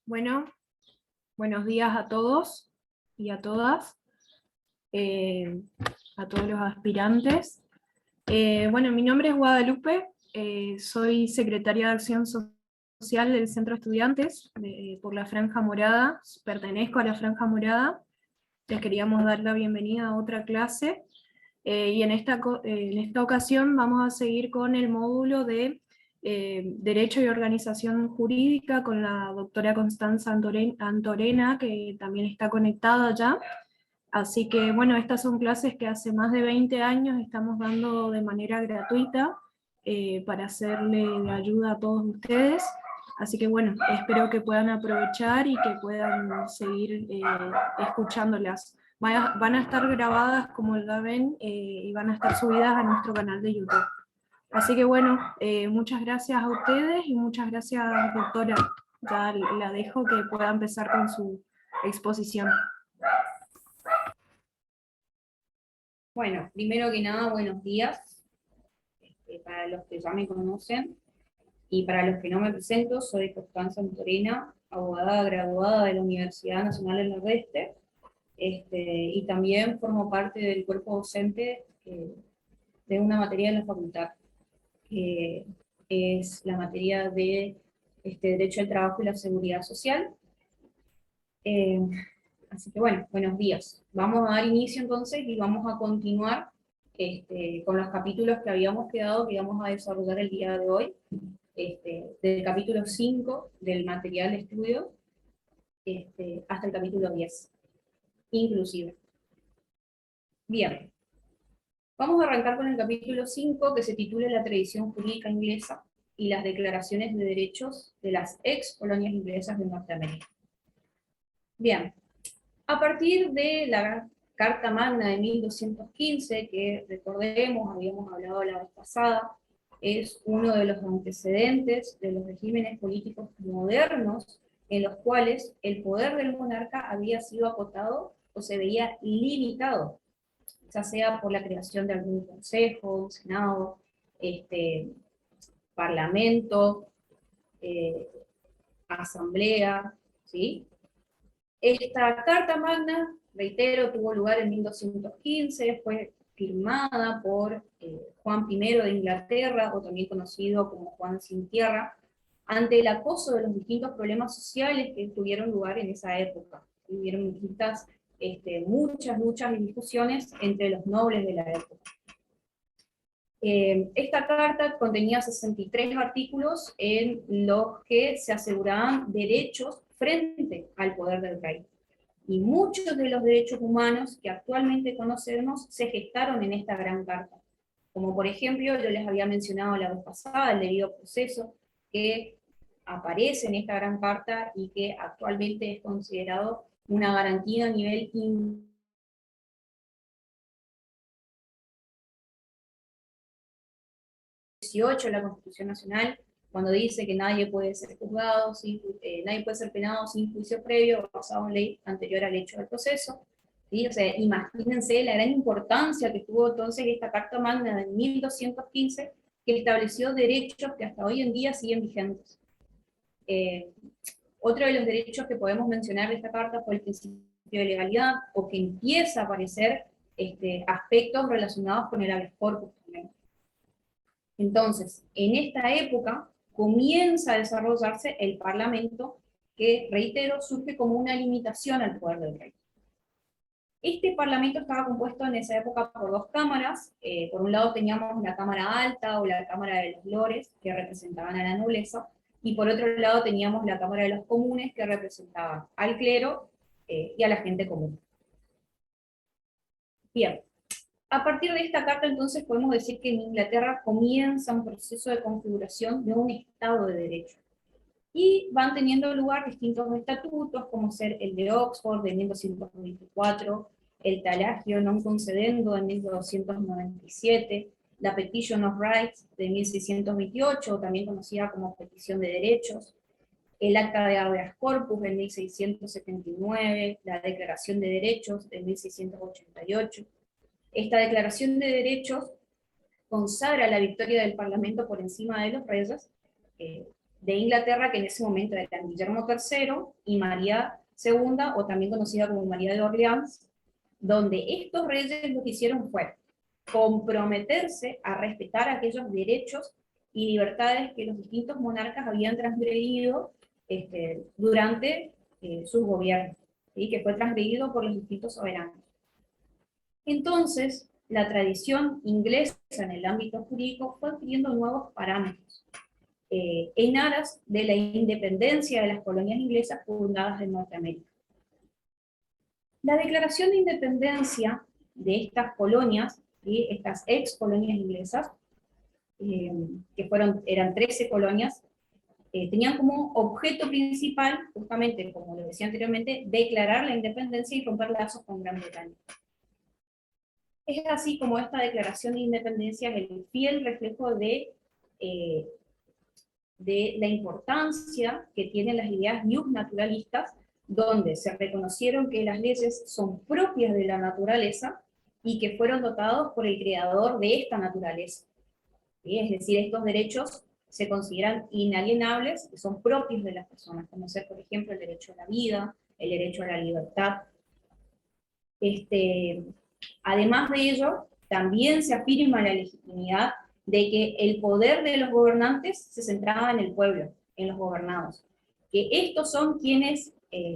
Bueno, buenos días a todos y a todas, eh, a todos los aspirantes. Bueno, mi nombre es Guadalupe, soy secretaria de Acción Social del Centro de Estudiantes por la Franja Morada, pertenezco a la Franja Morada. Les queríamos dar la bienvenida a otra clase y en esta ocasión vamos a seguir con el módulo de Derecho y Organización Jurídica con la doctora Constanza Antorena, que también está conectada ya. Así que bueno, estas son clases que hace más de 20 años estamos dando de manera gratuita para hacerle de ayuda a todos ustedes. Así que bueno, espero que puedan aprovechar y que puedan seguir escuchándolas. Van a estar grabadas, como ya ven, y van a estar subidas a nuestro canal de YouTube. Así que bueno, muchas gracias a ustedes y muchas gracias, doctora. Ya la dejo que pueda empezar con su exposición. Bueno, primero que nada, buenos días para los que ya me conocen y para los que no me presento, soy Constanza Antorena, abogada graduada de la Universidad Nacional del Nordeste, y también formo parte del cuerpo docente de una materia en la facultad, que es la materia de Derecho al Trabajo y la Seguridad Social. Eh, Así que bueno, buenos días. Vamos a dar inicio entonces y vamos a continuar con los capítulos que habíamos quedado, que vamos a desarrollar el día de hoy, del capítulo 5 del material de estudio hasta el capítulo 10, inclusive. Bien, vamos a arrancar con el capítulo 5, que se titula La tradición jurídica inglesa y las declaraciones de derechos de las ex colonias inglesas de Norteamérica. Bien, a partir de la Carta Magna de 1215, que recordemos, habíamos hablado la vez pasada, es uno de los antecedentes de los regímenes políticos modernos en los cuales el poder del monarca había sido acotado o se veía limitado, ya sea por la creación de algún consejo, senado, parlamento, eh, asamblea, ¿sí? Esta Carta Magna, reitero, tuvo lugar en 1215, fue firmada por Juan I de Inglaterra, o también conocido como Juan Sin Tierra, ante el acoso de los distintos problemas sociales que tuvieron lugar en esa época. Hubieron muchas luchas y discusiones entre los nobles de la época. Esta carta contenía 63 artículos en los que se aseguraban derechos frente al poder del rey. Y muchos de los derechos humanos que actualmente conocemos se gestaron en esta gran carta. Como por ejemplo, yo les había mencionado la vez pasada, el debido proceso, que aparece en esta gran carta y que actualmente es considerado una garantía a nivel 18 de la Constitución Nacional, cuando dice que nadie puede ser juzgado, nadie puede ser penado sin juicio previo basado en ley anterior al hecho del proceso. ¿Sí? O sea, imagínense la gran importancia que tuvo entonces esta Carta Magna de 1215, que estableció derechos que hasta hoy en día siguen vigentes. Otro de los derechos que podemos mencionar de esta carta fue el principio de legalidad, o que empieza a aparecer aspectos relacionados con el habeas corpus también. Entonces, en esta época comienza a desarrollarse el Parlamento, que, reitero, surge como una limitación al poder del rey. Este Parlamento estaba compuesto en esa época por dos cámaras. Por un lado teníamos la Cámara Alta o la Cámara de los Lores, que representaban a la nobleza, y por otro lado teníamos la Cámara de los Comunes, que representaban al clero y a la gente común. Bien. A partir de esta carta, entonces, podemos decir que en Inglaterra comienza un proceso de configuración de un Estado de Derecho. Y van teniendo lugar distintos estatutos, como ser el de Oxford de 1224, el Talagio non concedendo de 1297, la Petition of Rights de 1628, también conocida como Petición de Derechos, el Acta de Habeas Corpus de 1679, la Declaración de Derechos de 1688. Esta Declaración de Derechos consagra la victoria del Parlamento por encima de los reyes, de Inglaterra, que en ese momento eran Guillermo III y María II, o también conocida como María de Orleans, donde estos reyes lo que hicieron fue comprometerse a respetar aquellos derechos y libertades que los distintos monarcas habían transgredido durante sus gobiernos, ¿sí? Que fue transgredido por los distintos soberanos. Entonces, la tradición inglesa en el ámbito jurídico fue adquiriendo nuevos parámetros en aras de la independencia de las colonias inglesas fundadas en Norteamérica. La declaración de independencia de estas colonias, ¿sí? Estas ex colonias inglesas, que eran 13 colonias, tenían como objeto principal, justamente como lo decía anteriormente, declarar la independencia y romper lazos con Gran Bretaña. Es así como esta declaración de independencia es el fiel reflejo de la importancia que tienen las ideas naturalistas, donde se reconocieron que las leyes son propias de la naturaleza y que fueron dotados por el creador de esta naturaleza. ¿Sí? Es decir, estos derechos se consideran inalienables, que son propios de las personas, como ser, por ejemplo, el derecho a la vida, el derecho a la libertad. Además de ello, también se afirma la legitimidad de que el poder de los gobernantes se centraba en el pueblo, en los gobernados, que estos son quienes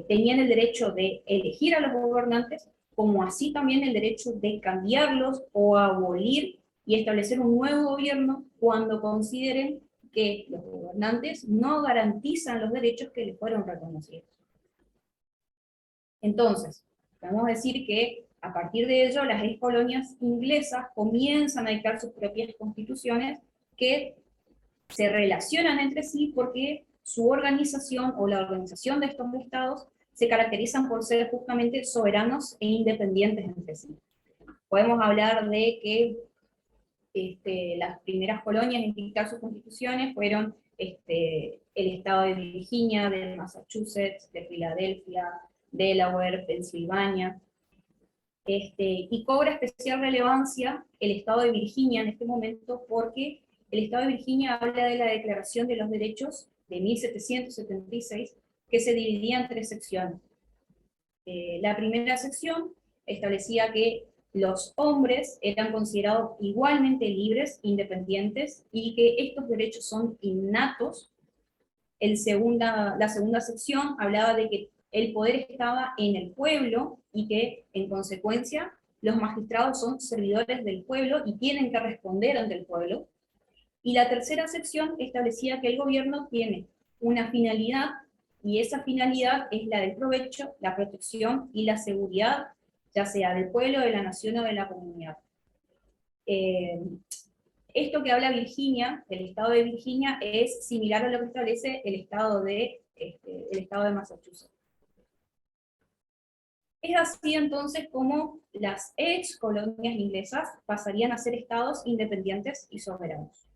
tenían el derecho de elegir a los gobernantes, como así también el derecho de cambiarlos o abolir y establecer un nuevo gobierno cuando consideren que los gobernantes no garantizan los derechos que les fueron reconocidos. Entonces, podemos decir que a partir de ello las ex colonias inglesas comienzan a dictar sus propias constituciones que se relacionan entre sí porque su organización o la organización de estos estados se caracterizan por ser justamente soberanos e independientes entre sí. Podemos hablar de que las primeras colonias en dictar sus constituciones fueron el estado de Virginia, de Massachusetts, de Filadelfia, Delaware, Pensilvania, y cobra especial relevancia el estado de Virginia en este momento porque el estado de Virginia habla de la Declaración de los Derechos de 1776, que se dividía en 3 secciones. La primera sección establecía que los hombres eran considerados igualmente libres, independientes, y que estos derechos son innatos. La segunda sección hablaba de que el poder estaba en el pueblo y que, en consecuencia, los magistrados son servidores del pueblo y tienen que responder ante el pueblo. Y la tercera sección establecía que el gobierno tiene una finalidad, y esa finalidad es la del provecho, la protección y la seguridad, ya sea del pueblo, de la nación o de la comunidad. Esto que habla Virginia, el estado de Virginia, es similar a lo que establece el estado de Massachusetts. Es así entonces como las ex colonias inglesas pasarían a ser estados independientes y soberanos.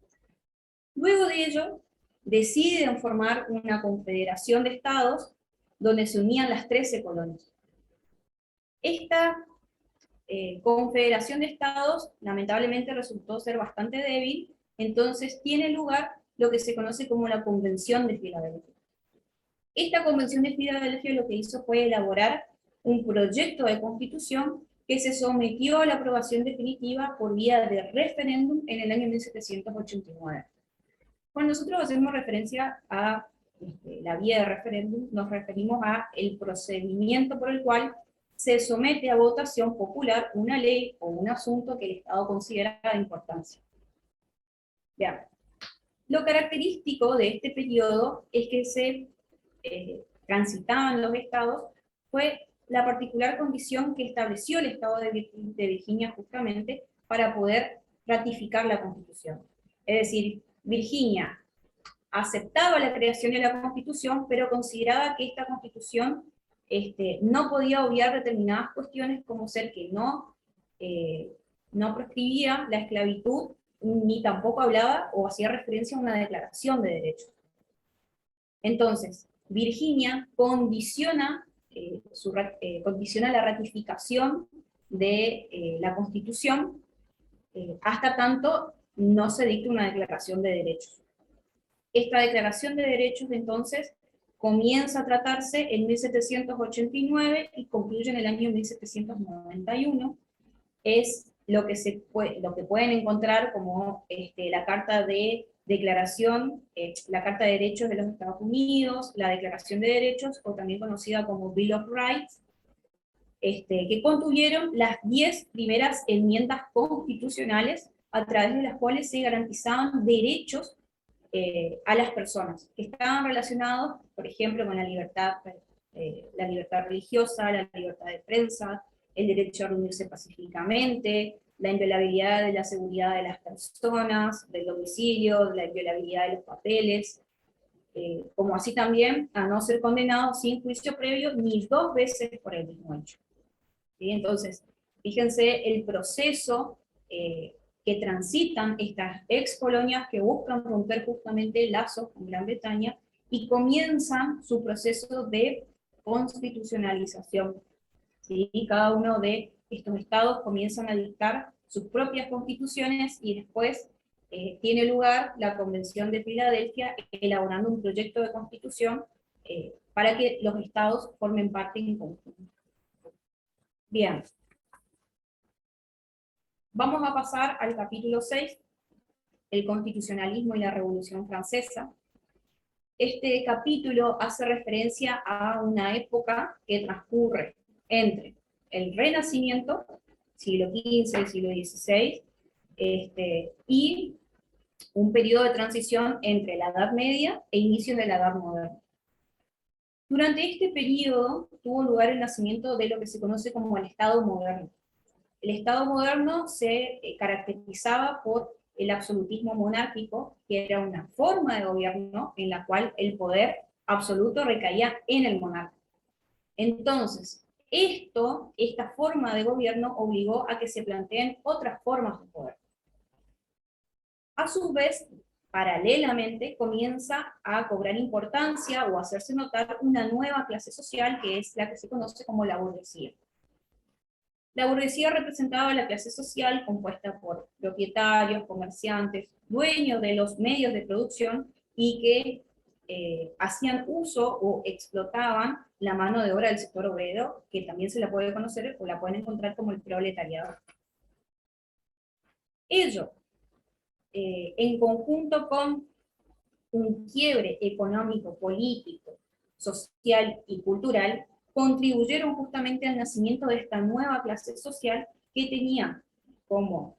Luego de ello, deciden formar una confederación de estados donde se unían las 13 colonias. Esta confederación de estados lamentablemente resultó ser bastante débil, entonces tiene lugar lo que se conoce como la Convención de Filadelfia. Esta Convención de Filadelfia lo que hizo fue elaborar un proyecto de constitución que se sometió a la aprobación definitiva por vía de referéndum en el año 1789. Cuando nosotros hacemos referencia a la vía de referéndum, nos referimos a el procedimiento por el cual se somete a votación popular una ley o un asunto que el Estado considera de importancia. Veamos. Lo característico de este periodo es que se transitaban los estados, fue la particular condición que estableció el Estado de Virginia justamente para poder ratificar la Constitución. Es decir, Virginia aceptaba la creación de la Constitución, pero consideraba que esta Constitución no podía obviar determinadas cuestiones, como ser que no proscribía la esclavitud, ni tampoco hablaba o hacía referencia a una declaración de derechos. Entonces, Virginia condiciona la ratificación de la Constitución hasta tanto no se dicte una declaración de derechos. Esta Declaración de Derechos, entonces, comienza a tratarse en 1789 y concluye en el año 1791. Es lo que pueden encontrar como la Carta de Declaración, la Carta de Derechos de los Estados Unidos, la Declaración de Derechos, o también conocida como Bill of Rights, que contuvieron las 10 primeras enmiendas constitucionales a través de las cuales se garantizaban derechos a las personas, que estaban relacionados, por ejemplo, con la libertad religiosa, la libertad de prensa, el derecho a reunirse pacíficamente, la inviolabilidad de la seguridad de las personas, del domicilio, la inviolabilidad de los papeles, como así también a no ser condenado sin juicio previo ni dos veces por el mismo hecho. ¿Sí? Entonces, fíjense el proceso que transitan estas ex colonias que buscan romper justamente lazos con Gran Bretaña y comienzan su proceso de constitucionalización. ¿Sí? Y cada uno de estos estados comienzan a dictar sus propias constituciones y después tiene lugar la Convención de Filadelfia elaborando un proyecto de constitución para que los estados formen parte en conjunto. Bien. Vamos a pasar al capítulo 6, el constitucionalismo y la Revolución Francesa. Este capítulo hace referencia a una época que transcurre entre el Renacimiento, siglo XV, siglo XVI, y un periodo de transición entre la Edad Media e inicios de la Edad Moderna. Durante este periodo tuvo lugar el nacimiento de lo que se conoce como el Estado moderno. El Estado moderno se caracterizaba por el absolutismo monárquico, que era una forma de gobierno en la cual el poder absoluto recaía en el monarca. Entonces, esta forma de gobierno obligó a que se planteen otras formas de poder. A su vez, paralelamente, comienza a cobrar importancia o a hacerse notar una nueva clase social, que es la que se conoce como la burguesía. La burguesía representaba la clase social compuesta por propietarios, comerciantes, dueños de los medios de producción y que hacían uso o explotaban la mano de obra del sector obrero, que también se la puede conocer o la pueden encontrar como el proletariado. Ello, en conjunto con un quiebre económico, político, social y cultural, contribuyeron justamente al nacimiento de esta nueva clase social que tenía como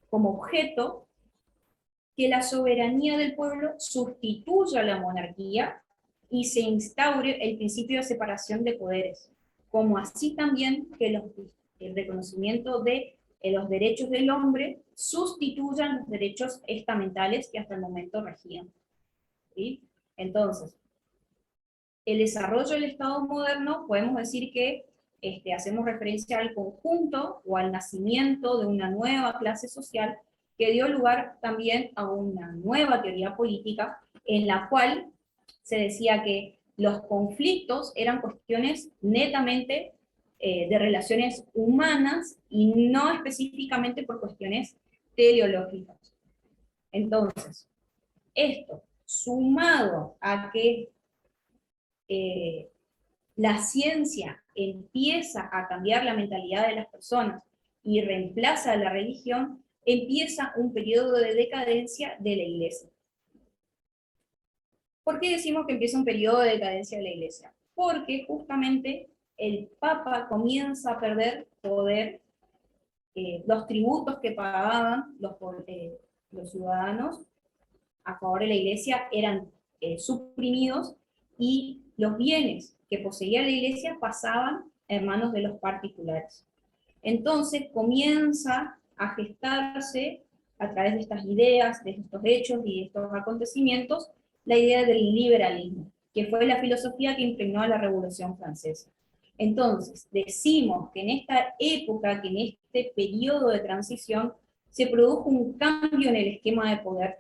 objeto que la soberanía del pueblo sustituya a la monarquía y se instaure el principio de separación de poderes, como así también que el reconocimiento de los derechos del hombre sustituyan los derechos estamentales que hasta el momento regían. ¿Sí? Entonces, el desarrollo del Estado moderno, podemos decir que hacemos referencia al conjunto o al nacimiento de una nueva clase social que dio lugar también a una nueva teoría política en la cual se decía que los conflictos eran cuestiones netamente de relaciones humanas y no específicamente por cuestiones teleológicas. Entonces, esto, sumado a que la ciencia empieza a cambiar la mentalidad de las personas y reemplaza a la religión, empieza un periodo de decadencia de la Iglesia. ¿Por qué decimos que empieza un periodo de decadencia de la Iglesia? Porque justamente el Papa comienza a perder poder, los tributos que pagaban los ciudadanos a favor de la Iglesia eran suprimidos y los bienes que poseía la Iglesia pasaban en manos de los particulares. Entonces comienza a gestarse a través de estas ideas, de estos hechos y de estos acontecimientos, la idea del liberalismo, que fue la filosofía que impregnó a la Revolución Francesa. Entonces, decimos que en esta época, que en este periodo de transición, se produjo un cambio en el esquema de poder,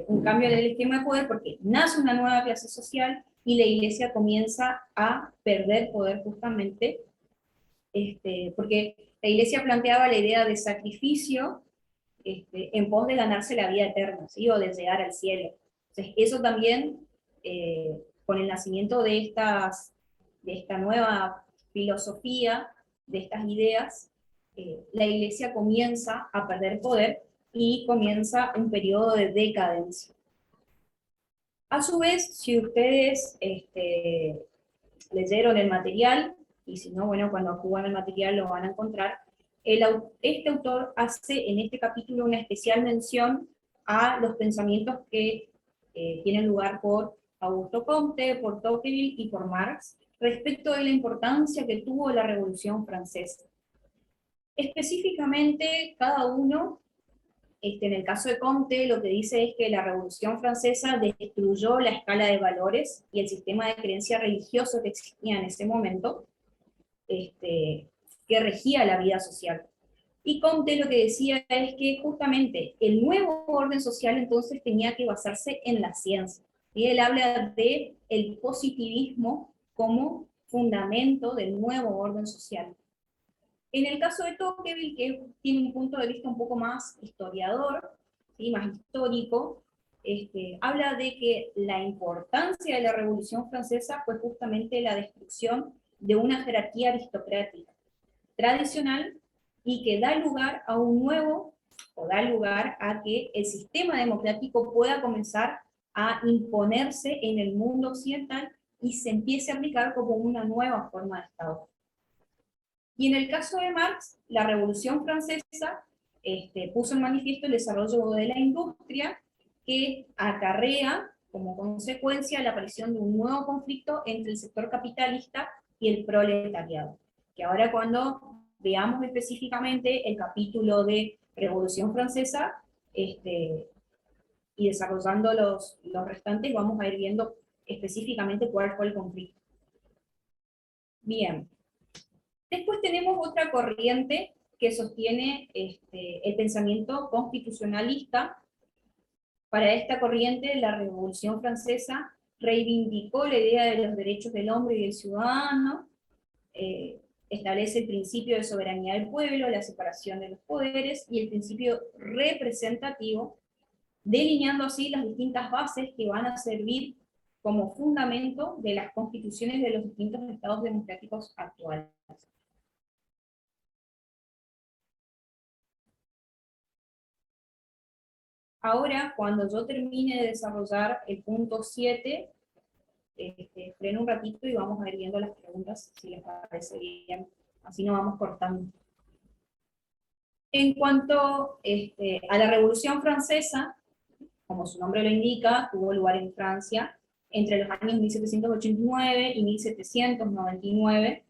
un cambio en el esquema de poder porque nace una nueva clase social y la Iglesia comienza a perder poder justamente, porque la Iglesia planteaba la idea de sacrificio en pos de ganarse la vida eterna, ¿sí? O de llegar al cielo. Entonces, eso también, con el nacimiento de esta nueva filosofía, de estas ideas, la Iglesia comienza a perder poder y comienza un periodo de decadencia. A su vez, si ustedes leyeron el material, y si no, bueno, cuando acudan el material lo van a encontrar, este autor hace en este capítulo una especial mención a los pensamientos que tienen lugar por Augusto Comte, por Tocqueville y por Marx, respecto de la importancia que tuvo la Revolución Francesa. Específicamente, cada uno, en el caso de Comte, lo que dice es que la Revolución Francesa destruyó la escala de valores y el sistema de creencia religioso que existía en ese momento, que regía la vida social. Y Comte lo que decía es que justamente el nuevo orden social entonces tenía que basarse en la ciencia. Y él habla de el positivismo como fundamento del nuevo orden social. En el caso de Tocqueville, que tiene un punto de vista un poco más historiador, ¿sí? Más histórico, habla de que la importancia de la Revolución Francesa fue justamente la destrucción de una jerarquía aristocrática tradicional y que da lugar a un nuevo, o da lugar a que el sistema democrático pueda comenzar a imponerse en el mundo occidental y se empiece a aplicar como una nueva forma de Estado. Y en el caso de Marx, la Revolución Francesa puso en manifiesto el desarrollo de la industria que acarrea como consecuencia la aparición de un nuevo conflicto entre el sector capitalista y el proletariado. Que ahora cuando veamos específicamente el capítulo de Revolución Francesa y desarrollando los restantes, vamos a ir viendo específicamente cuál fue el conflicto. Bien. Después tenemos otra corriente que sostiene el pensamiento constitucionalista. Para esta corriente, la Revolución Francesa reivindicó la idea de los derechos del hombre y del ciudadano, establece el principio de soberanía del pueblo, la separación de los poderes y el principio representativo, delineando así las distintas bases que van a servir como fundamento de las constituciones de los distintos estados democráticos actuales. Ahora, cuando yo termine de desarrollar el punto 7, freno un ratito y vamos a ir viendo las preguntas, si les parece bien. Así no vamos cortando. En cuanto a la Revolución Francesa, como su nombre lo indica, tuvo lugar en Francia entre los años 1789 y 1799.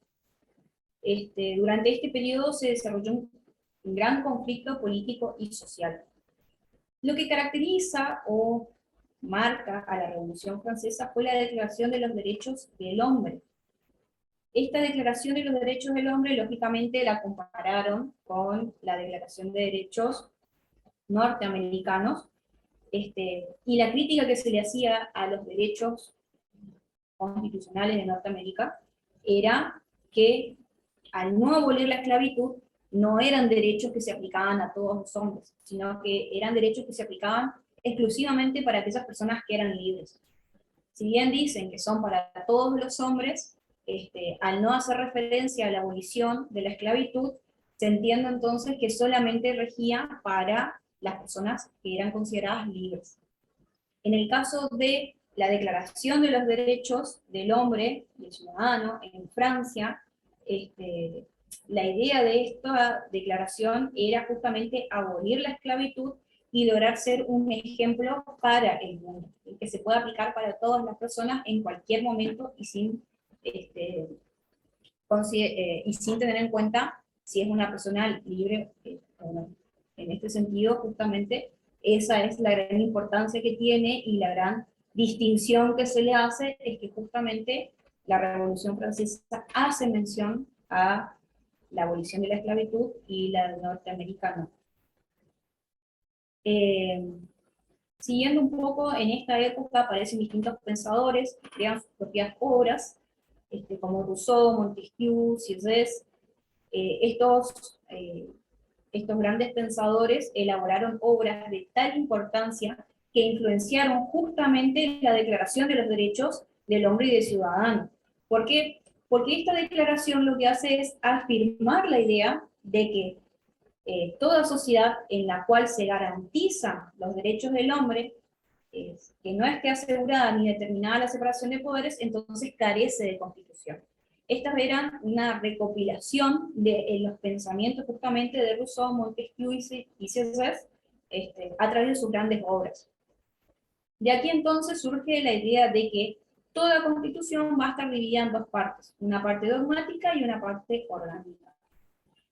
Durante este periodo se desarrolló un gran conflicto político y social. Lo que caracteriza o marca a la Revolución Francesa fue la Declaración de los Derechos del Hombre. Esta Declaración de los Derechos del Hombre, lógicamente, la compararon con la Declaración de Derechos norteamericanos, y la crítica que se le hacía a los derechos constitucionales de Norteamérica era que, al no abolir la esclavitud, no eran derechos que se aplicaban a todos los hombres, sino que eran derechos que se aplicaban exclusivamente para aquellas personas que eran libres. Si bien dicen que son para todos los hombres, al no hacer referencia a la abolición de la esclavitud, se entiende entonces que solamente regía para las personas que eran consideradas libres. En el caso de la Declaración de los Derechos del Hombre y el Ciudadano en Francia, la idea de esta declaración era justamente abolir la esclavitud y lograr ser un ejemplo para el mundo, que se pueda aplicar para todas las personas en cualquier momento y sin tener en cuenta si es una persona libre o no. En este sentido, justamente, esa es la gran importancia que tiene y la gran distinción que se le hace, es que justamente la Revolución Francesa hace mención a la abolición de la esclavitud y la norteamericana. Siguiendo un poco, en esta época aparecen distintos pensadores que crean sus propias obras, como Rousseau, Montesquieu, Sieyès. Estos estos grandes pensadores elaboraron obras de tal importancia que influenciaron justamente la Declaración de los Derechos del Hombre y del Ciudadano. ¿Por qué? Porque esta declaración lo que hace es afirmar la idea de que toda sociedad en la cual se garantizan los derechos del hombre, que no esté asegurada ni determinada la separación de poderes, entonces carece de constitución. Estas eran una recopilación de los pensamientos justamente de Rousseau, Montesquieu y César, a través de sus grandes obras. De aquí entonces surge la idea de que toda constitución va a estar dividida en dos partes, una parte dogmática y una parte orgánica.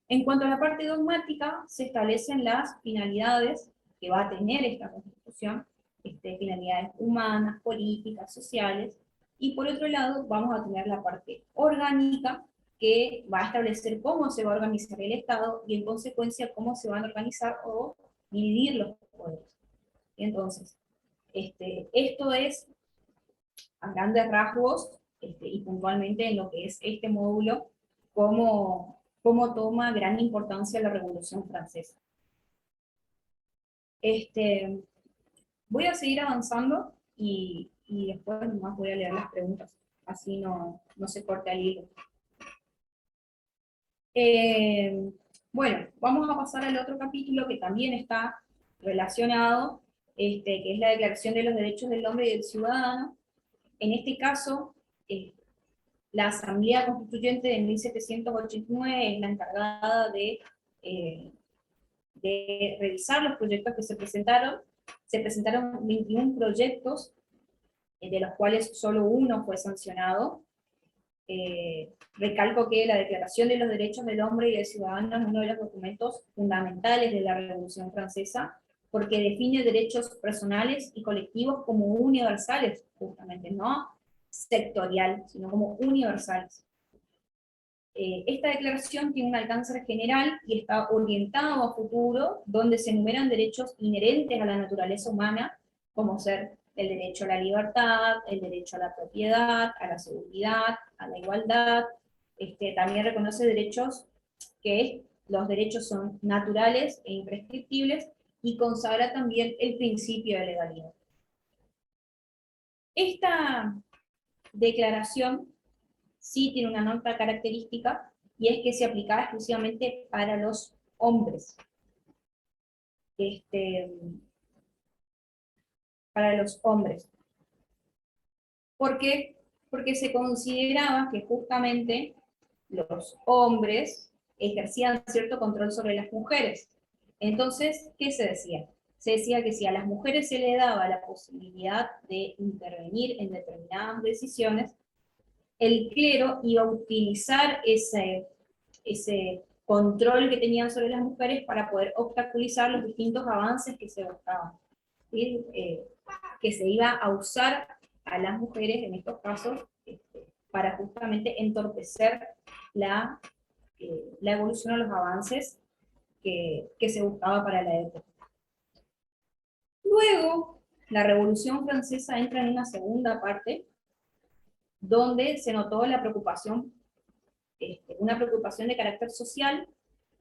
En cuanto a la parte dogmática, se establecen las finalidades que va a tener esta constitución, finalidades humanas, políticas, sociales, y por otro lado vamos a tener la parte orgánica, que va a establecer cómo se va a organizar el Estado y en consecuencia cómo se van a organizar o dividir los poderes. Entonces, esto es a grandes rasgos y puntualmente en lo que es este módulo, cómo toma gran importancia la Revolución Francesa. Voy a seguir avanzando y después nomás voy a leer las preguntas, así no se corta el hilo. Bueno, vamos a pasar al otro capítulo que también está relacionado, que es la Declaración de los Derechos del Hombre y del Ciudadano. En este caso, la Asamblea Constituyente de 1789 es la encargada de revisar los proyectos que se presentaron. Se presentaron 21 proyectos, de los cuales solo uno fue sancionado. Recalco que la Declaración de los Derechos del Hombre y del Ciudadano es uno de los documentos fundamentales de la Revolución Francesa, porque define derechos personales y colectivos como universales, justamente, no sectorial, sino como universales. Esta declaración tiene un alcance general y está orientado a futuro, donde se enumeran derechos inherentes a la naturaleza humana, como ser el derecho a la libertad, el derecho a la propiedad, a la seguridad, a la igualdad. También reconoce derechos que los derechos son naturales e imprescriptibles y consagra también el principio de legalidad. Esta declaración sí tiene una nota característica, y es que se aplicaba exclusivamente para los hombres. Para los hombres. ¿Por qué? Porque se consideraba que justamente los hombres ejercían cierto control sobre las mujeres. Entonces, ¿qué se decía? Se decía que si a las mujeres se les daba la posibilidad de intervenir en determinadas decisiones, el clero iba a utilizar ese control que tenían sobre las mujeres para poder obstaculizar los distintos avances que se buscaban. ¿Sí? Que se iba a usar a las mujeres en estos casos para justamente entorpecer la evolución o los avances que se buscaba para la época. Luego, la Revolución Francesa entra en una segunda parte, donde se notó la preocupación, una preocupación de carácter social,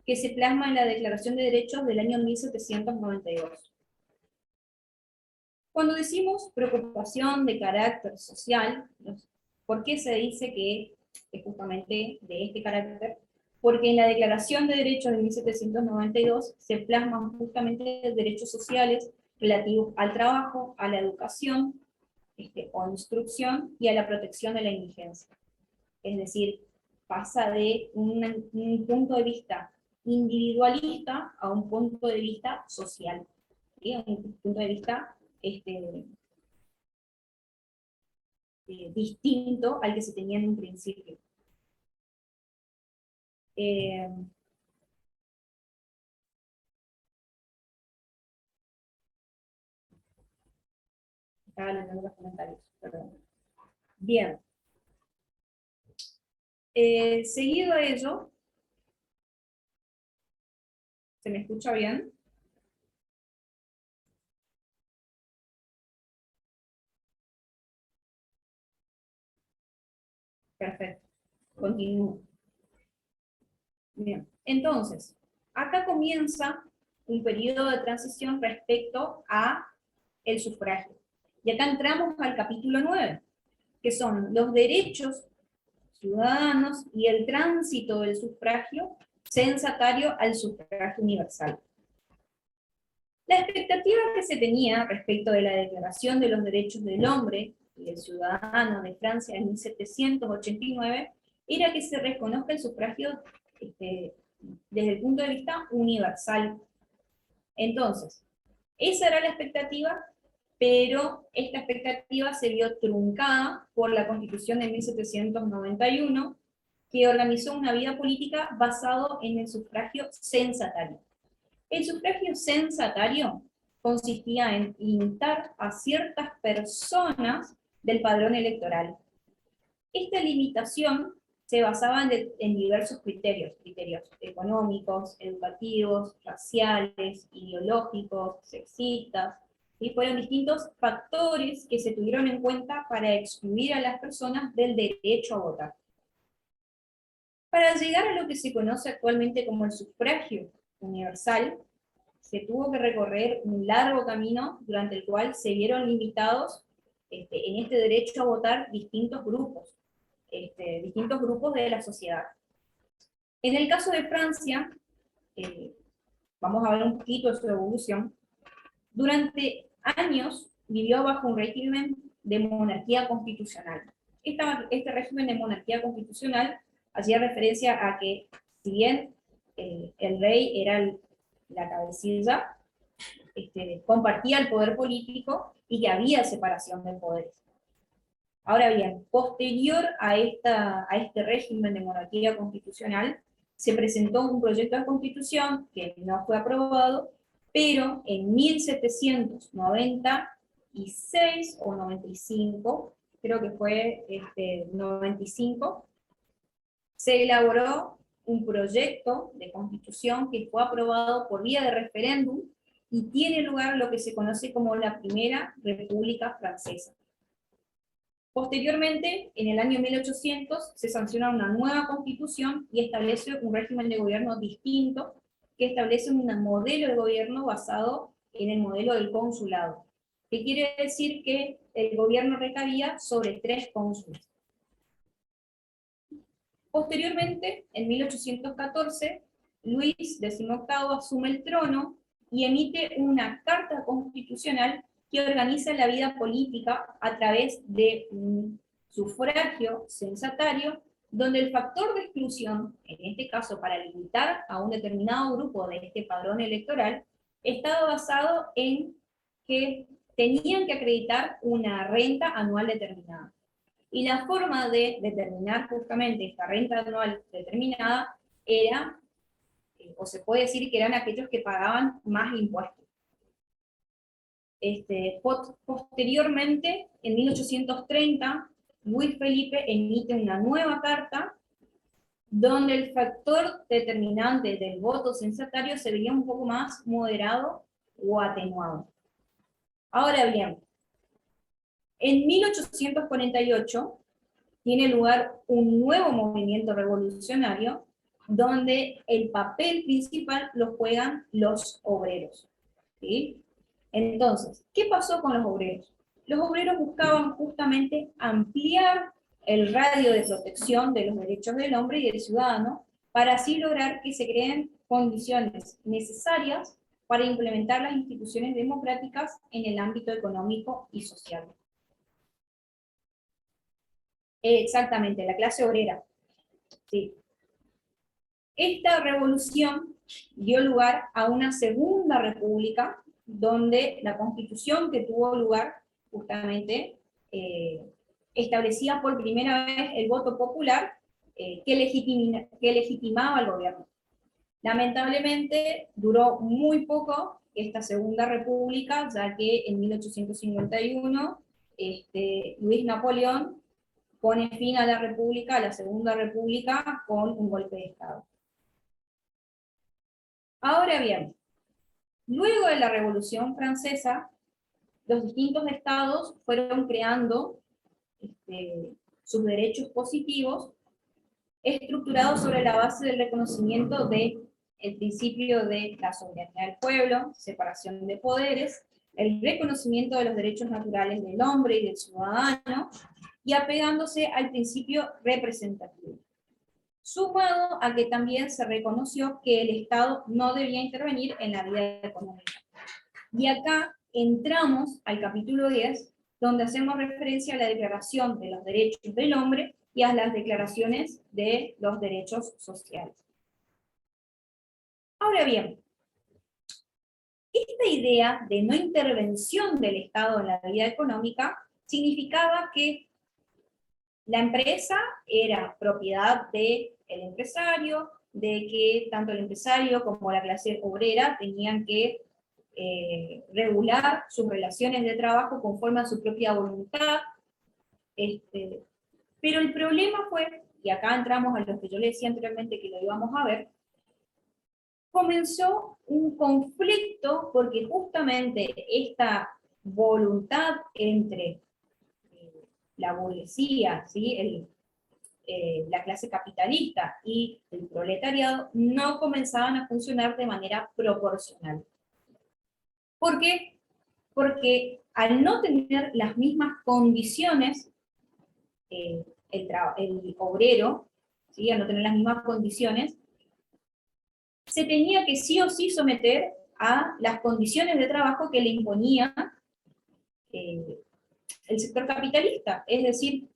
que se plasma en la Declaración de Derechos del año 1792. Cuando decimos preocupación de carácter social, ¿por qué se dice que es justamente de este carácter? Porque en la Declaración de Derechos de 1792 se plasman justamente derechos sociales relativos al trabajo, a la educación, o instrucción, y a la protección de la indigencia. Es decir, pasa de un punto de vista individualista a un punto de vista social, ¿sí? Un punto de vista distinto al que se tenía en un principio. Estaba leyendo los comentarios, perdón. Bien. Seguido a ello, ¿se me escucha bien? Perfecto. Continúo. Bien. Entonces, acá comienza un periodo de transición respecto a el sufragio. Y acá entramos al capítulo 9, que son los derechos ciudadanos y el tránsito del sufragio censatario al sufragio universal. La expectativa que se tenía respecto de la Declaración de los Derechos del Hombre y del Ciudadano de Francia en 1789 era que se reconozca el sufragio desde el punto de vista universal. Entonces, esa era la expectativa, pero esta expectativa se vio truncada por la Constitución de 1791, que organizó una vida política basado en el sufragio censatario. El sufragio censatario consistía en limitar a ciertas personas del padrón electoral. Esta limitación se basaba en diversos criterios económicos, educativos, raciales, ideológicos, sexistas, y fueron distintos factores que se tuvieron en cuenta para excluir a las personas del derecho a votar. Para llegar a lo que se conoce actualmente como el sufragio universal, se tuvo que recorrer un largo camino durante el cual se vieron limitados en este derecho a votar distintos grupos de la sociedad. En el caso de Francia, vamos a ver un poquito de su evolución. Durante años vivió bajo un régimen de monarquía constitucional. Este régimen de monarquía constitucional hacía referencia a que, si bien el rey era la cabecilla, compartía el poder político y que había separación de poderes. Ahora bien, posterior a este régimen de monarquía constitucional, se presentó un proyecto de constitución que no fue aprobado, pero en 1796 o 95, creo que fue 95, se elaboró un proyecto de constitución que fue aprobado por vía de referéndum y tiene lugar lo que se conoce como la Primera República Francesa. Posteriormente, en el año 1800, se sanciona una nueva constitución y establece un régimen de gobierno distinto, que establece un modelo de gobierno basado en el modelo del consulado, que quiere decir que el gobierno recaía sobre 3 cónsules. Posteriormente, en 1814, Luis XVIII asume el trono y emite una carta constitucional que organiza la vida política a través de un sufragio censatario, donde el factor de exclusión, en este caso para limitar a un determinado grupo de este padrón electoral, estaba basado en que tenían que acreditar una renta anual determinada. Y la forma de determinar justamente esta renta anual determinada era, o se puede decir que eran aquellos que pagaban más impuestos. Posteriormente, en 1830, Luis Felipe emite una nueva carta donde el factor determinante del voto censatario se veía un poco más moderado o atenuado. Ahora bien, en 1848 tiene lugar un nuevo movimiento revolucionario donde el papel principal lo juegan los obreros, ¿sí? Entonces, ¿qué pasó con los obreros? Los obreros buscaban justamente ampliar el radio de protección de los derechos del hombre y del ciudadano para así lograr que se creen condiciones necesarias para implementar las instituciones democráticas en el ámbito económico y social. Exactamente, la clase obrera. Sí. Esta revolución dio lugar a una segunda república, donde la constitución que tuvo lugar justamente establecía por primera vez el voto popular que legitimaba al gobierno. Lamentablemente duró muy poco esta segunda república, ya que en 1851 Luis Napoleón pone fin a la república, a la segunda república, con un golpe de Estado. Ahora bien, luego de la Revolución Francesa, los distintos estados fueron creando sus derechos positivos, estructurados sobre la base del reconocimiento de el principio de la soberanía del pueblo, separación de poderes, el reconocimiento de los derechos naturales del hombre y del ciudadano, y apegándose al principio representativo. Sumado a que también se reconoció que el Estado no debía intervenir en la vida económica. Y acá entramos al capítulo 10, donde hacemos referencia a la Declaración de los Derechos del Hombre y a las declaraciones de los derechos sociales. Ahora bien, esta idea de no intervención del Estado en la vida económica significaba que la empresa era propiedad del empresario, de que tanto el empresario como la clase obrera tenían que regular sus relaciones de trabajo conforme a su propia voluntad. Pero el problema fue, y acá entramos a lo que yo le decía anteriormente que lo íbamos a ver, comenzó un conflicto porque justamente esta voluntad entre la burguesía, ¿sí? La clase capitalista y el proletariado no comenzaban a funcionar de manera proporcional. ¿Por qué? Porque al no tener las mismas condiciones, el obrero, ¿sí? Al no tener las mismas condiciones, se tenía que sí o sí someter a las condiciones de trabajo que le imponía el sector capitalista. Es decir,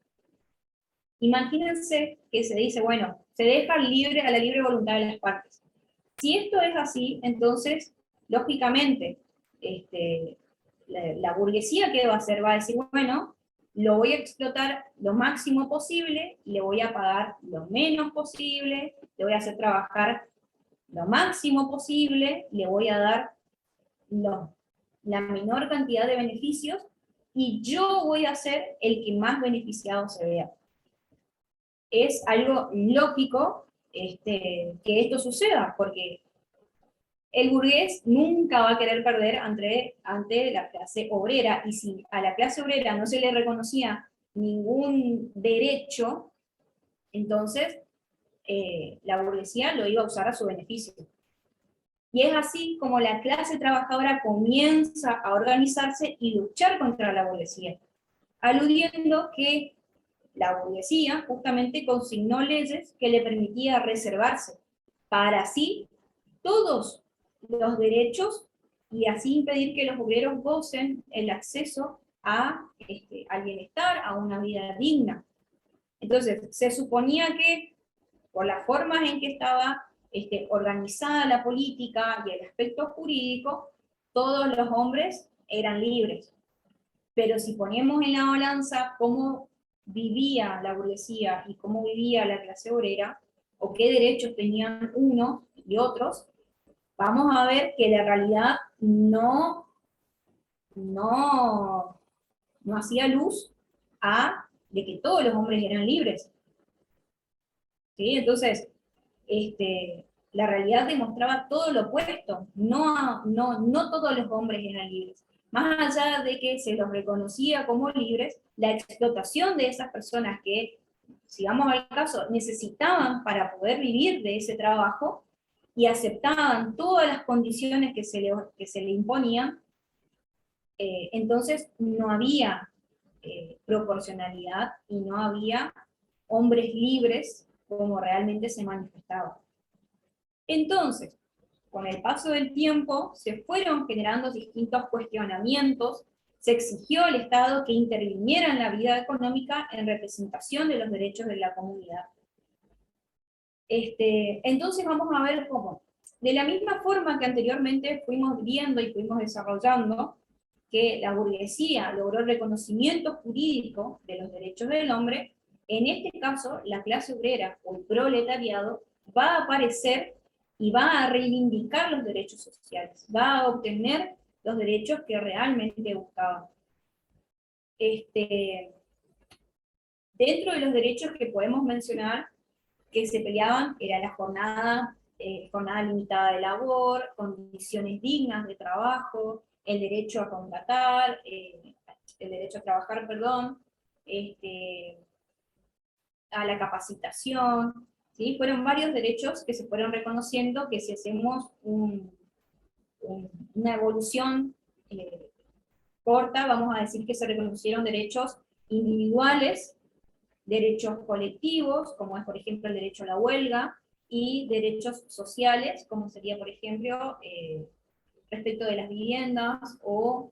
imagínense que se dice, bueno, se deja libre a la libre voluntad de las partes. Si esto es así, entonces, lógicamente, la burguesía, ¿qué va a hacer? Va a decir, bueno, lo voy a explotar lo máximo posible, le voy a pagar lo menos posible, le voy a hacer trabajar lo máximo posible, le voy a dar la menor cantidad de beneficios, y yo voy a ser el que más beneficiado se vea. Es algo lógico que esto suceda, porque el burgués nunca va a querer perder ante la clase obrera, y si a la clase obrera no se le reconocía ningún derecho, entonces la burguesía lo iba a usar a su beneficio. Y es así como la clase trabajadora comienza a organizarse y luchar contra la burguesía, aludiendo que la burguesía justamente consignó leyes que le permitía reservarse para sí todos los derechos y así impedir que los obreros gocen el acceso al bienestar, a una vida digna. Entonces, se suponía que por las formas en que estaba organizada la política y el aspecto jurídico, todos los hombres eran libres. Pero si ponemos en la balanza cómo vivía la burguesía y cómo vivía la clase obrera, o qué derechos tenían unos y otros, vamos a ver que la realidad no hacía luz de que todos los hombres eran libres. ¿Sí? Entonces, la realidad demostraba todo lo opuesto, no todos los hombres eran libres. Más allá de que se los reconocía como libres, la explotación de esas personas que, si vamos al caso, necesitaban para poder vivir de ese trabajo y aceptaban todas las condiciones que se le imponían, entonces no había proporcionalidad y no había hombres libres como realmente se manifestaba. Entonces, con el paso del tiempo, se fueron generando distintos cuestionamientos, se exigió al Estado que interviniera en la vida económica en representación de los derechos de la comunidad. Entonces vamos a ver cómo, de la misma forma que anteriormente fuimos viendo y fuimos desarrollando, que la burguesía logró el reconocimiento jurídico de los derechos del hombre, en este caso la clase obrera o el proletariado va a aparecer y va a reivindicar los derechos sociales, va a obtener los derechos que realmente buscaban. Dentro de los derechos que podemos mencionar que se peleaban era la jornada limitada de labor, condiciones dignas de trabajo, el derecho a contratar, el derecho a trabajar, perdón, a la capacitación, ¿sí? Fueron varios derechos que se fueron reconociendo, que si hacemos una evolución corta, vamos a decir que se reconocieron derechos individuales, derechos colectivos, como es por ejemplo el derecho a la huelga, y derechos sociales, como sería por ejemplo respecto de las viviendas o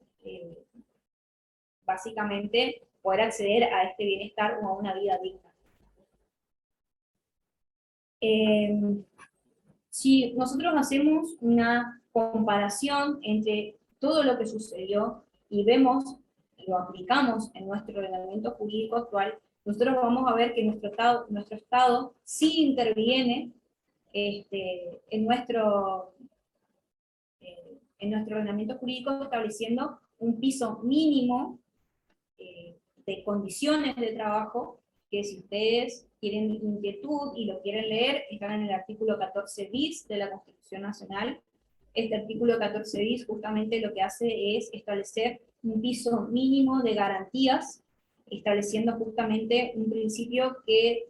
básicamente poder acceder a este bienestar o a una vida digna. Si nosotros hacemos una comparación entre todo lo que sucedió y vemos, lo aplicamos en nuestro ordenamiento jurídico actual, nosotros vamos a ver que nuestro Estado sí interviene en nuestro ordenamiento jurídico estableciendo un piso mínimo de condiciones de trabajo, que si ustedes tienen inquietud y lo quieren leer, están en el artículo 14 bis de la Constitución Nacional. Este artículo 14 bis justamente lo que hace es establecer un piso mínimo de garantías, estableciendo justamente un principio que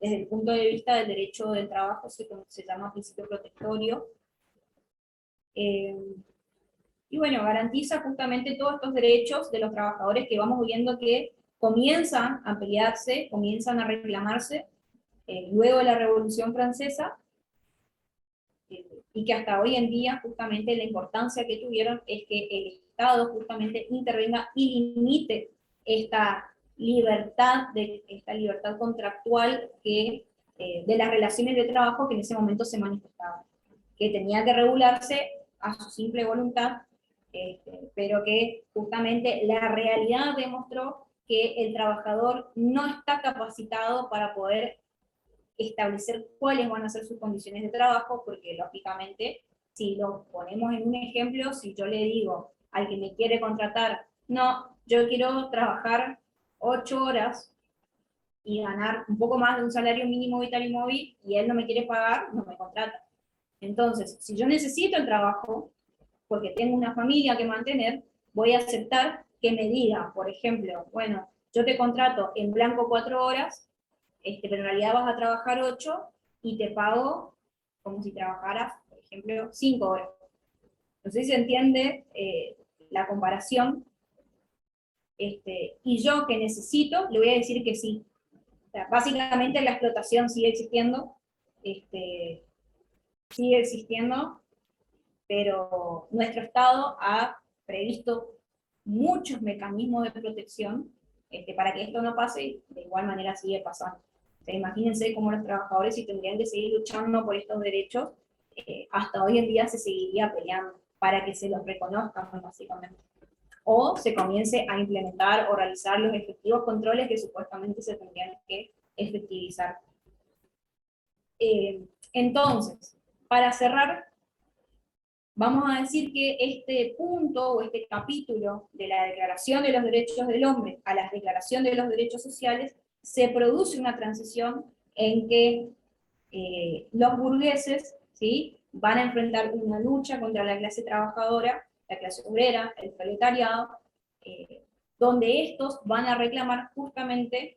desde el punto de vista del derecho del trabajo se llama principio protectorio. Y bueno, garantiza justamente todos estos derechos de los trabajadores que vamos viendo que comienzan a pelearse, comienzan a reclamarse luego de la Revolución Francesa, y que hasta hoy en día justamente la importancia que tuvieron es que el Estado justamente intervenga y limite esta libertad contractual que, de las relaciones de trabajo que en ese momento se manifestaban, que tenía que regularse a su simple voluntad, pero que justamente la realidad demostró que el trabajador no está capacitado para poder establecer cuáles van a ser sus condiciones de trabajo, porque lógicamente, si lo ponemos en un ejemplo, si yo le digo al que me quiere contratar, no, yo quiero trabajar 8 horas y ganar un poco más de un salario mínimo vital y móvil, y él no me quiere pagar, no me contrata. Entonces, si yo necesito el trabajo, porque tengo una familia que mantener, voy a aceptar que me diga, por ejemplo, bueno, yo te contrato en blanco 4 horas, pero en realidad vas a trabajar 8 y te pago como si trabajaras, por ejemplo, 5 horas. No sé si se entiende la comparación. Y yo que necesito, le voy a decir que sí. O sea, básicamente la explotación sigue existiendo, sigue existiendo, pero nuestro Estado ha previsto muchos mecanismos de protección para que esto no pase, y de igual manera sigue pasando. O sea, imagínense cómo los trabajadores, si tendrían que seguir luchando por estos derechos, hasta hoy en día se seguiría peleando para que se los reconozcan, básicamente. O se comience a implementar o realizar los efectivos controles que supuestamente se tendrían que efectivizar. Entonces, para cerrar, vamos a decir que este punto o este capítulo de la Declaración de los Derechos del Hombre a la Declaración de los Derechos Sociales, se produce una transición en que los burgueses, ¿sí?, van a enfrentar una lucha contra la clase trabajadora, la clase obrera, el proletariado, donde estos van a reclamar justamente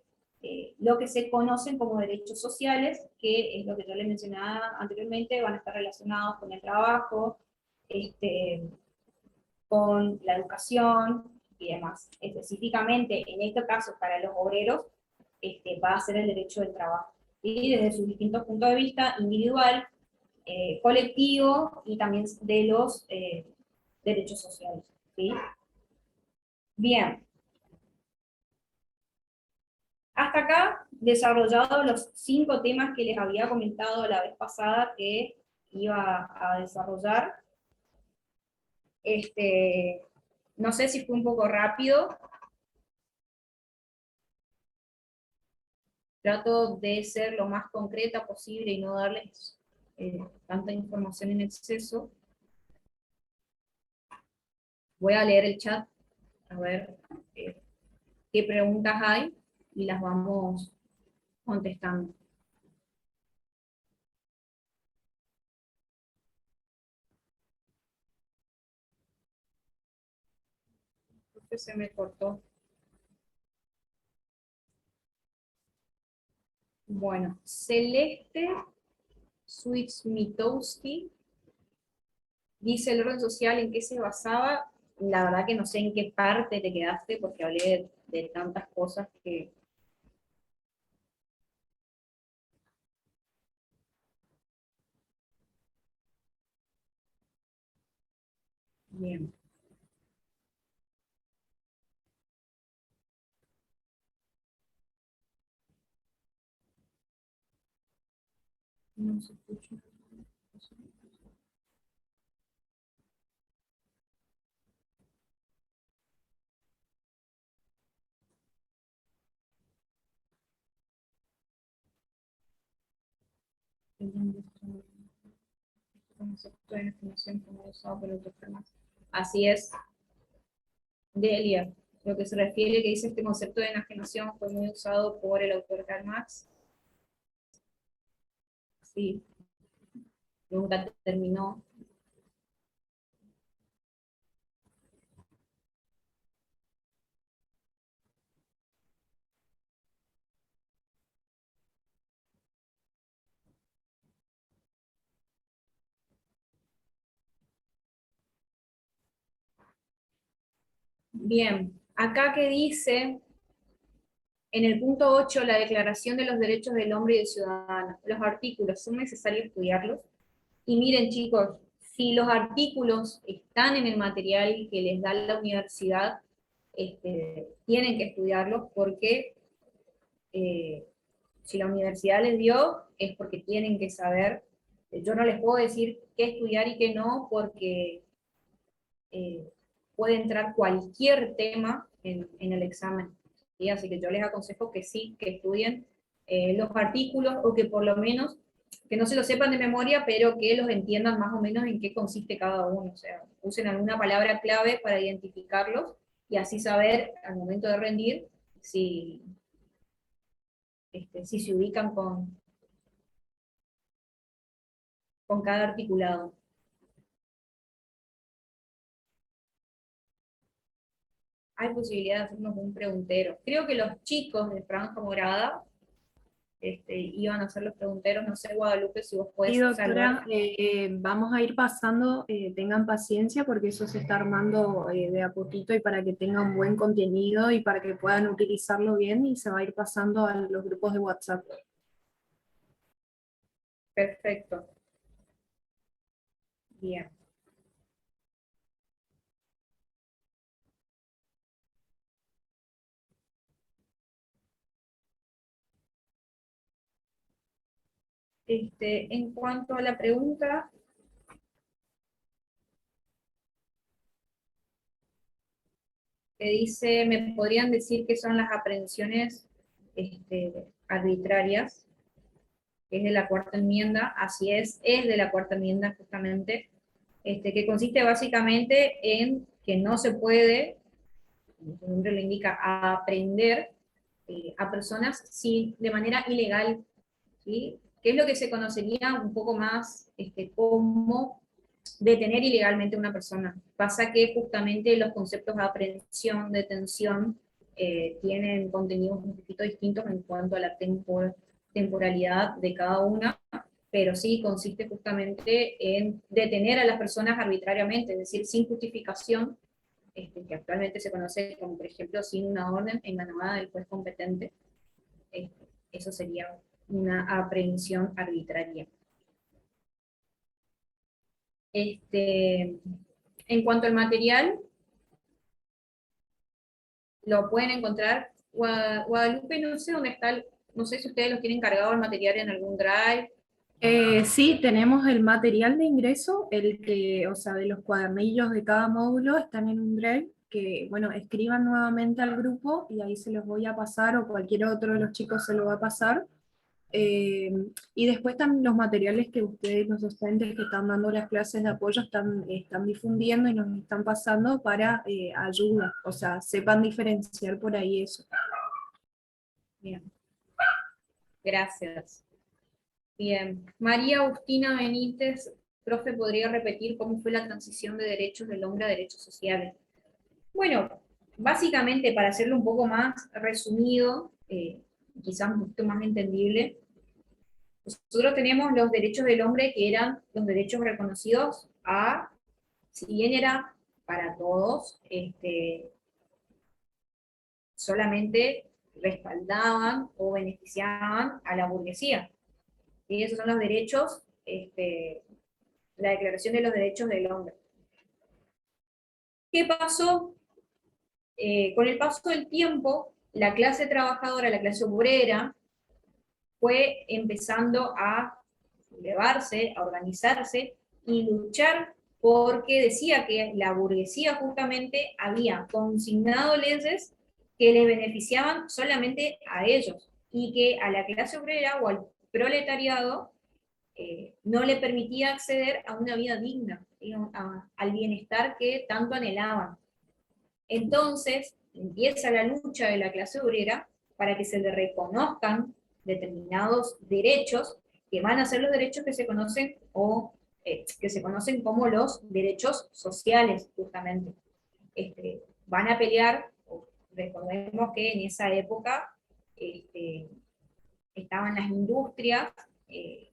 lo que se conocen como derechos sociales, que es lo que yo les mencionaba anteriormente, van a estar relacionados con el trabajo, con la educación y demás. Específicamente, en este caso, para los obreros, va a ser el derecho del trabajo, y desde sus distintos puntos de vista, individual, colectivo y también de los derechos sociales. ¿Sí? Bien. Hasta acá, desarrollado los 5 temas que les había comentado la vez pasada que iba a desarrollar. No sé si fue un poco rápido. Trato de ser lo más concreta posible y no darles tanta información en exceso. Voy a leer el chat, a ver qué preguntas hay, y las vamos contestando. Creo que se me cortó. Bueno, Celeste Switchmitowski dice el orden social en qué se basaba. La verdad que no sé en qué parte te quedaste porque hablé de tantas cosas que... Bien. No se escucha. El concepto de información como usado por otros temas. Así es, Delia. Lo que se refiere que dice este concepto de enajenación fue muy usado por el autor Karl Marx. Sí, nunca terminó. Bien, acá que dice, en el punto 8, la Declaración de los Derechos del Hombre y del Ciudadano. Los artículos, ¿son necesarios estudiarlos? Y miren chicos, si los artículos están en el material que les da la universidad, tienen que estudiarlos porque eh, si la universidad les dio es porque tienen que saber. Yo no les puedo decir qué estudiar y qué no porque eh, puede entrar cualquier tema en el examen. ¿Sí? Así que yo les aconsejo que sí, que estudien los artículos o que por lo menos, que no se lo sepan de memoria, pero que los entiendan más o menos en qué consiste cada uno. O sea, usen alguna palabra clave para identificarlos y así saber al momento de rendir si, si se ubican con cada articulado. Hay posibilidad de hacernos un preguntero. Creo que los chicos de Franja Morada iban a hacer los pregunteros. No sé, Guadalupe, si vos Sí, podés salvar. doctora, vamos a ir pasando, tengan paciencia porque eso se está armando de a poquito y para que tengan buen contenido y para que puedan utilizarlo bien y se va a ir pasando a los grupos de WhatsApp. Perfecto. Bien. En cuanto a la pregunta, que dice, ¿me podrían decir qué son las aprehensiones arbitrarias? Es de la cuarta enmienda, así es de la cuarta enmienda justamente, que consiste básicamente en que no se puede, como su nombre lo indica, aprender a personas de manera ilegal, ¿sí? Que es lo que se conocería un poco más como detener ilegalmente a una persona. Pasa que justamente los conceptos de aprehensión, detención, tienen contenidos un poquito distintos en cuanto a la temporalidad de cada una, pero sí consiste justamente en detener a las personas arbitrariamente, es decir, sin justificación, que actualmente se conoce como, por ejemplo, sin una orden emanada del juez competente. Eso sería una aprehensión arbitraria. En cuanto al material, lo pueden encontrar. Guadalupe, no sé dónde está, no sé si ustedes los tienen cargado el material en algún drive. Sí, tenemos el material de ingreso, el que, o sea, de los cuadernillos de cada módulo están en un drive que, bueno, escriban nuevamente al grupo y ahí se los voy a pasar o cualquier otro de los chicos se lo va a pasar. Eh, y después están los materiales que ustedes, los docentes que están dando las clases de apoyo, están difundiendo y nos están pasando para ayuda, o sea, sepan diferenciar por ahí eso. Bien, gracias. Bien, María Agustina Benítez, profe, ¿podría repetir cómo fue la transición de derechos del hombre a derechos sociales? Bueno, básicamente, para hacerlo un poco más resumido, quizás un poquito más entendible. Nosotros tenemos los derechos del hombre, que eran los derechos reconocidos si bien era para todos, solamente respaldaban o beneficiaban a la burguesía. Y esos son los derechos, la Declaración de los Derechos del Hombre. ¿Qué pasó? Con el paso del tiempo, la clase trabajadora, la clase obrera, fue empezando a elevarse, a organizarse y luchar, porque decía que la burguesía justamente había consignado leyes que les beneficiaban solamente a ellos, y que a la clase obrera o al proletariado no le permitía acceder a una vida digna, al bienestar que tanto anhelaban. Entonces empieza la lucha de la clase obrera para que se le reconozcan determinados derechos, que van a ser los derechos que se conocen que se conocen como los derechos sociales, justamente. Van a pelear, recordemos que en esa época estaban las industrias,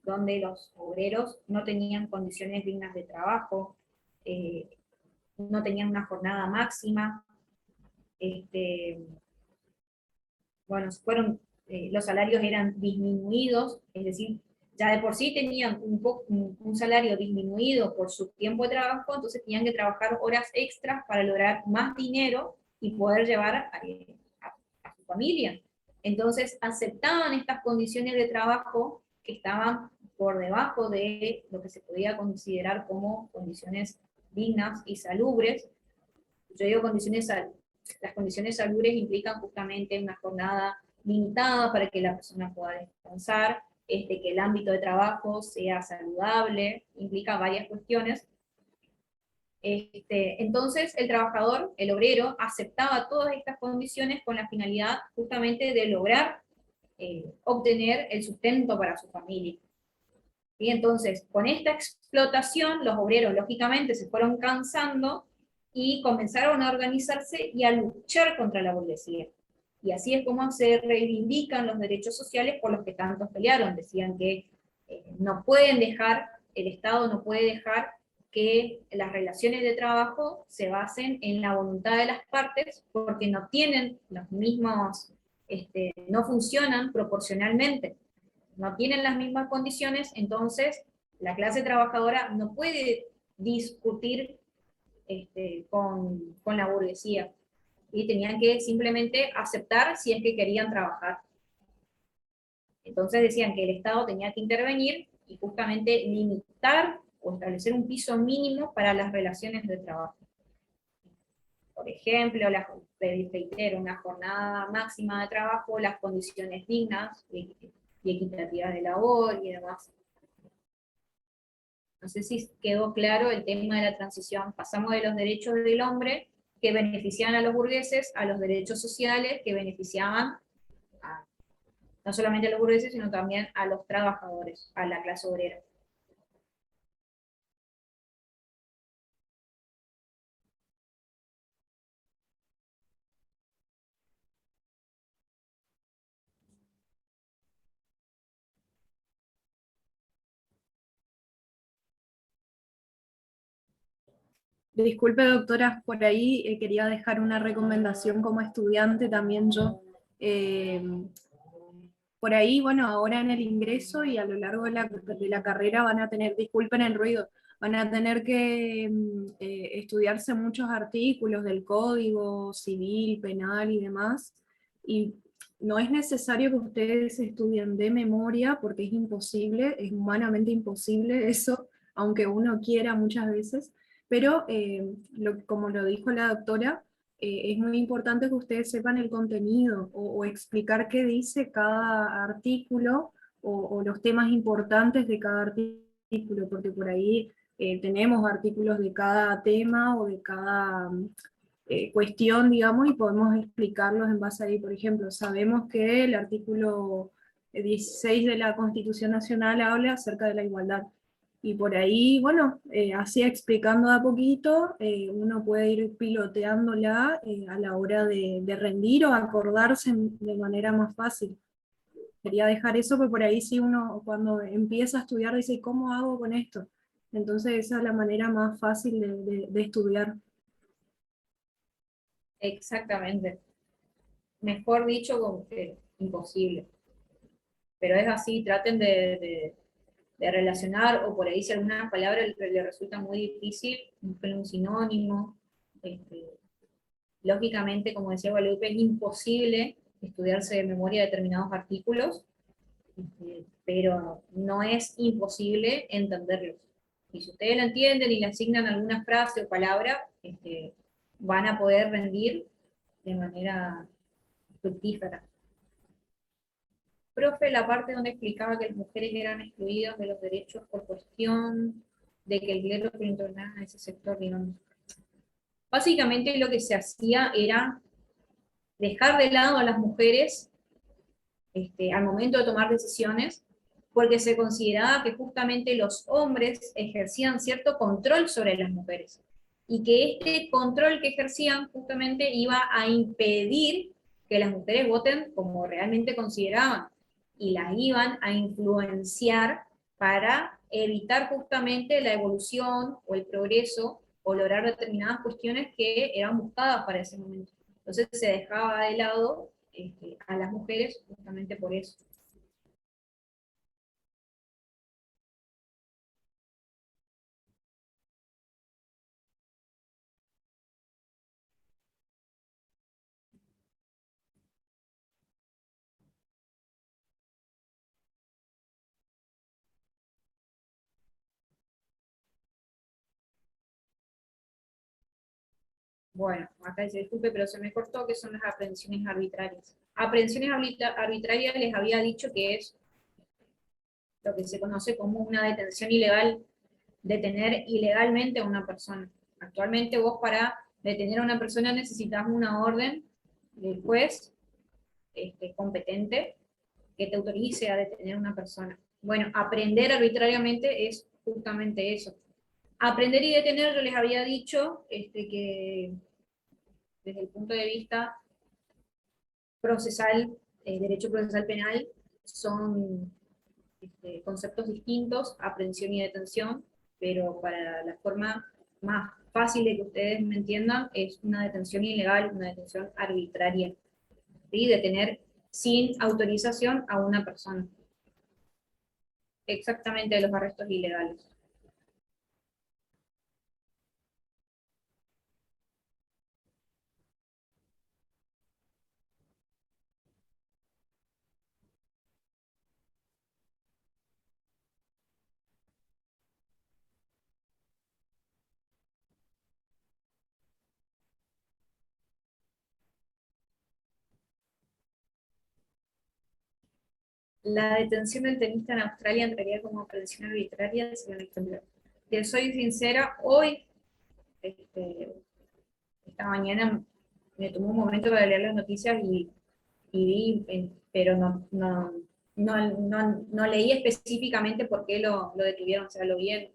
donde los obreros no tenían condiciones dignas de trabajo, no tenían una jornada máxima, bueno, los salarios eran disminuidos, es decir, ya de por sí tenían un salario disminuido por su tiempo de trabajo, entonces tenían que trabajar horas extras para lograr más dinero y poder llevar a su familia. Entonces aceptaban estas condiciones de trabajo que estaban por debajo de lo que se podía considerar como condiciones dignas y salubres. Yo digo las condiciones salubres implican justamente una jornada limitada para que la persona pueda descansar, que el ámbito de trabajo sea saludable, implica varias cuestiones. Entonces el trabajador, el obrero, aceptaba todas estas condiciones con la finalidad justamente de lograr obtener el sustento para su familia. Y entonces, con esta explotación, los obreros lógicamente se fueron cansando y comenzaron a organizarse y a luchar contra la burguesía. Y así es como se reivindican los derechos sociales por los que tantos pelearon. Decían que no pueden dejar, el Estado no puede dejar que las relaciones de trabajo se basen en la voluntad de las partes, porque no tienen los mismos, no funcionan proporcionalmente, no tienen las mismas condiciones. Entonces la clase trabajadora no puede discutir con la burguesía, y tenían que simplemente aceptar si es que querían trabajar. Entonces decían que el Estado tenía que intervenir y justamente limitar o establecer un piso mínimo para las relaciones de trabajo. Por ejemplo, reitero, una jornada máxima de trabajo, las condiciones dignas y equitativas de labor y demás. No sé si quedó claro el tema de la transición. Pasamos de los derechos del hombre, que beneficiaban a los burgueses, a los derechos sociales, que beneficiaban no solamente a los burgueses, sino también a los trabajadores, a la clase obrera. Disculpe, doctora, por ahí quería dejar una recomendación como estudiante también yo. Eh, por ahí, bueno, ahora en el ingreso y a lo largo de la carrera van a tener, disculpen el ruido, van a tener que estudiarse muchos artículos del Código Civil, Penal y demás. Y no es necesario que ustedes estudien de memoria porque es imposible, es humanamente imposible eso, aunque uno quiera muchas veces. Pero como lo dijo la doctora, es muy importante que ustedes sepan el contenido o explicar qué dice cada artículo o los temas importantes de cada artículo, porque por ahí tenemos artículos de cada tema o de cada cuestión, digamos, y podemos explicarlos en base a ahí. Por ejemplo, sabemos que el artículo 16 de la Constitución Nacional habla acerca de la igualdad. Y por ahí, bueno, así explicando de a poquito, uno puede ir piloteándola a la hora de rendir o acordarse de manera más fácil. quería dejar eso, pero por ahí sí uno cuando empieza a estudiar dice, ¿cómo hago con esto? Entonces esa es la manera más fácil de estudiar. Exactamente. Mejor dicho, como que imposible. Pero es así, traten de relacionar, o por ahí si alguna palabra le resulta muy difícil, busquen un sinónimo. Este, lógicamente, como decía Guadalupe, es imposible estudiarse de memoria determinados artículos, pero no es imposible entenderlos. Y si ustedes lo entienden y le asignan alguna frase o palabra, van a poder rendir de manera fructífera. Profe, la parte donde explicaba que las mujeres eran excluidas de los derechos por cuestión de que el clero predominaba en ese sector, digamos. Básicamente lo que se hacía era dejar de lado a las mujeres al momento de tomar decisiones, porque se consideraba que justamente los hombres ejercían cierto control sobre las mujeres, y que este control que ejercían justamente iba a impedir que las mujeres voten como realmente consideraban, y las iban a influenciar para evitar justamente la evolución o el progreso o lograr determinadas cuestiones que eran buscadas para ese momento. Entonces se dejaba de lado a las mujeres justamente por eso. Bueno, acá dice, disculpe, pero se me cortó, que son las aprehensiones arbitrarias. Aprehensiones arbitrarias les había dicho que es lo que se conoce como una detención ilegal, detener ilegalmente a una persona. Actualmente vos para detener a una persona necesitas una orden del juez competente que te autorice a detener a una persona. Bueno, aprender arbitrariamente es justamente eso. Aprender y detener, yo les había dicho que desde el punto de vista procesal, derecho procesal penal, son conceptos distintos, aprehensión y detención, pero para la forma más fácil de que ustedes me entiendan, es una detención ilegal, una detención arbitraria, ¿sí? Detener sin autorización a una persona. Exactamente, de los arrestos ilegales. La detención del tenista en Australia entraría como aprehensión arbitraria, según el ejemplo. Te soy sincera, hoy, este, esta mañana, me tomó un momento para leer las noticias y vi, pero no leí específicamente por qué lo detuvieron, o sea, lo vi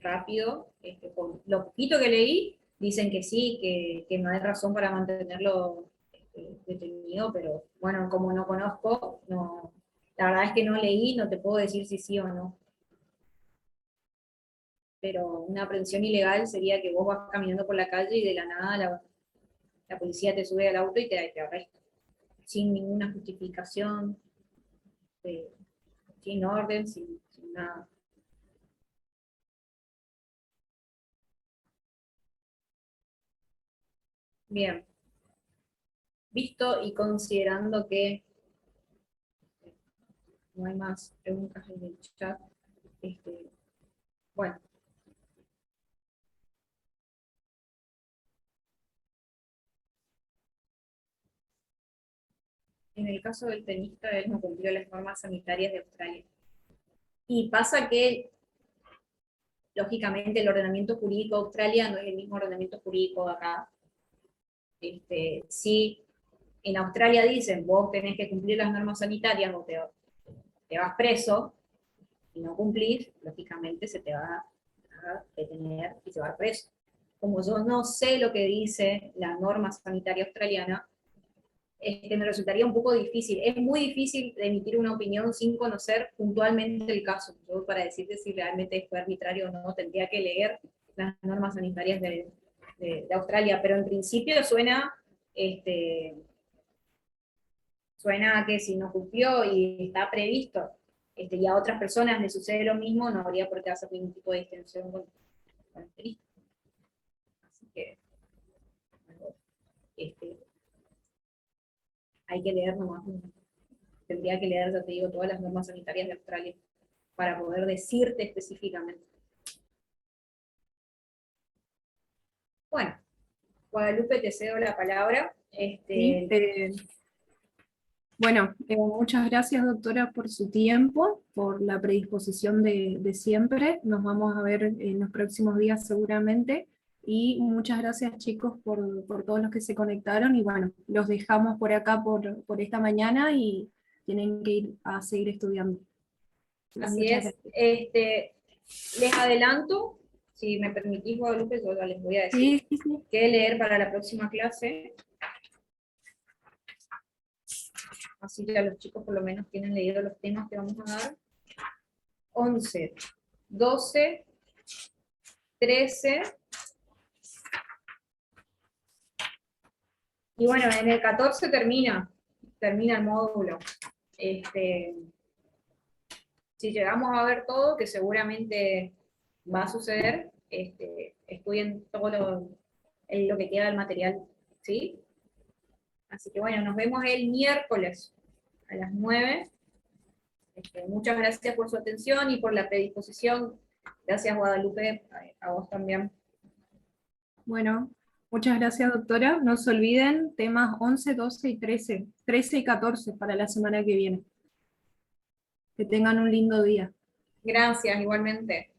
rápido, por lo poquito que leí, dicen que sí, que no hay razón para mantenerlo detenido, pero bueno, como no conozco, no, la verdad es que no leí, no te puedo decir si sí o no. Pero una aprehensión ilegal sería que vos vas caminando por la calle y de la nada la policía te sube al auto y te arresta, sin ninguna justificación, eh, sin orden, sin nada. Bien, visto y considerando que no hay más preguntas en el chat, este, bueno, en el caso del tenista, él no cumplió las normas sanitarias de Australia. Y pasa que, lógicamente, el ordenamiento jurídico de Australia no es el mismo ordenamiento jurídico de acá. Si en Australia dicen, vos tenés que cumplir las normas sanitarias o te vas preso, y no cumplís, lógicamente se te va a detener y se va preso. Como yo no sé lo que dice la norma sanitaria australiana, me resultaría un poco difícil. Es muy difícil de emitir una opinión sin conocer puntualmente el caso. Yo, para decirte si realmente fue arbitrario o no, tendría que leer las normas sanitarias de Australia, pero en principio suena a que si no cumplió y está previsto, y a otras personas les sucede lo mismo, no habría por qué hacer ningún tipo de extensión con el turista. Así que, este, hay que leer nomás. Tendría que leer, ya te digo, todas las normas sanitarias de Australia para poder decirte específicamente. Bueno, Guadalupe, te cedo la palabra. Sí, bueno, muchas gracias, doctora, por su tiempo, por la predisposición de siempre. Nos vamos a ver en los próximos días seguramente. Y muchas gracias, chicos, por todos los que se conectaron. Y bueno, los dejamos por acá por esta mañana y tienen que ir a seguir estudiando. Así Muchas es. gracias. Les adelanto, si me permitís, Guadalupe, yo ya les voy a decir Sí, sí, sí. qué leer para la próxima clase. Así ya los chicos por lo menos tienen leído los temas que vamos a dar. 11, 12, 13. Y bueno, en el 14 termina el módulo. Si llegamos a ver todo, que seguramente va a suceder, estudien todo lo que queda del material, ¿sí? Así que bueno, nos vemos el miércoles a las 9. Muchas gracias por su atención y por la predisposición. Gracias, Guadalupe, a vos también. Bueno, muchas gracias, doctora. No se olviden temas 11, 12 y 13. 13 y 14 para la semana que viene. Que tengan un lindo día. Gracias, igualmente.